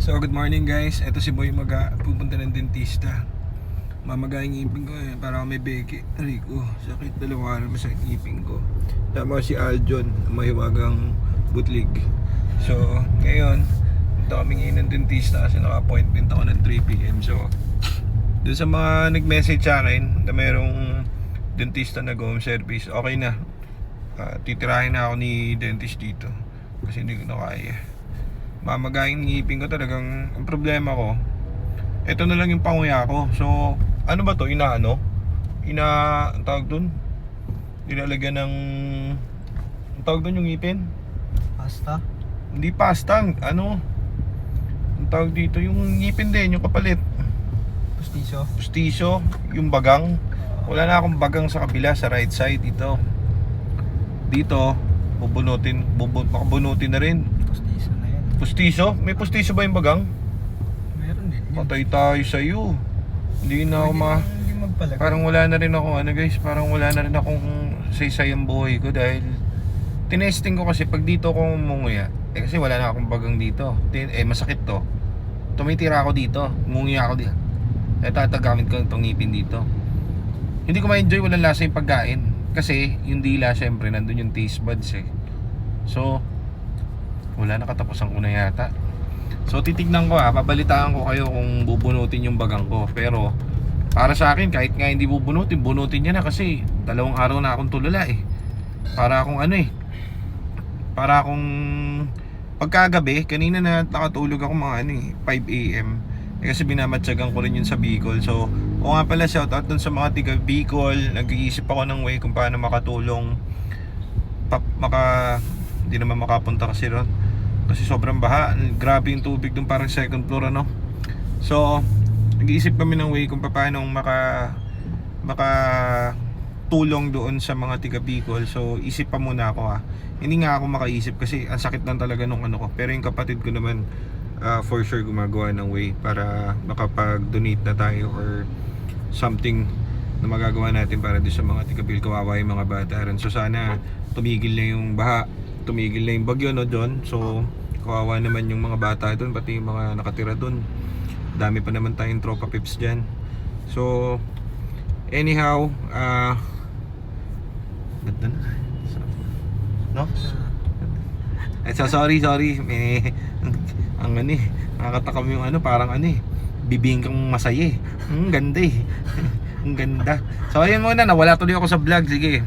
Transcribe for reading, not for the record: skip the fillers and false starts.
So good morning guys, eto si Boy pupunta ng dentista. Mamagayang ngipin ko para may beke. Rico, sakit, dalawang araw masakit ngipin ko. Tama si Aljon, mahiwagang butlig. So ngayon, punta kami ngayon ng dentista kasi naka-appointment ako ng 3 PM. So dun sa mga nag-message sa akin na mayroong dentista na home service, okay na. Titirahin na ako ni dentist dito kasi hindi ko na kaya. Mamagayang ngipin ko talagang. Ang problema ko, ito na lang yung panguya ko. So ano ba to? Ang tawag dun? Nilalagyan ng ang tawag dun yung ngipin? Pasta? Hindi pasta, ang tawag dito yung ngipin din, yung kapalit. Pustiso? Pustiso, yung bagang. Wala na akong bagang sa kabila, sa right side dito. Dito, makabunutin na rin. Pustiso na yan. Pustiso? May pustiso ba yung bagang? Meron din yun. Patay tayo sa'yo. Hindi na ako Hindi magpalagay. Parang wala na rin ako, guys, parang wala na rin akong saysay ang buhay ko dahil tinesting ko kasi pag dito ko umunguya, kasi wala na akong bagang dito. Masakit to. Tumitira ako dito, umunguya ako dito. Tatagamit ko itong ngipin dito. Hindi ko ma-enjoy, walang lasa yung pagkain. Kasi yung dila, syempre, nandun yung taste buds eh. So, wala na, katapusan ko na yata. So titignan ko babalitaan ko kayo kung bubunutin yung bagang ko. Pero para sa akin, kahit nga hindi bubunutin niya na kasi 2 araw na akong tulala eh. Para akong para akong pagkagabi, kanina na nakatulog ako mga 5 AM. Kasi binamatsagan ko rin yun sa Bicol. So o nga pala, shoutout dun sa mga tiga Bicol. Nag-iisip ako ng way kung paano makatulong hindi naman makapunta kasi ron kasi sobrang baha, grabe yung tubig dun, parang second floor So nag-iisip kami ng way kung paano makatulong doon sa mga tiga Bicol. So isip pa muna ako hindi nga ako makaisip kasi ang sakit lang talaga nung ko. Pero yung kapatid ko naman for sure gumagawa ng way para makapag-donate na tayo or something na magagawa natin para doon sa mga tiga Bicol. Kawawa yung mga bata rin. So sana tumigil na yung baha, tumigil na yung bagyo John. So kawawa naman yung mga bata doon, pati yung mga nakatira doon. Dami pa naman tayong tropa pips dyan. So anyhow, ganda na no? So sorry may nakakatakam yung parang bibingkang masaya ganda ang ganda. So ayun muna, nawala tuloy ako sa vlog. Sige,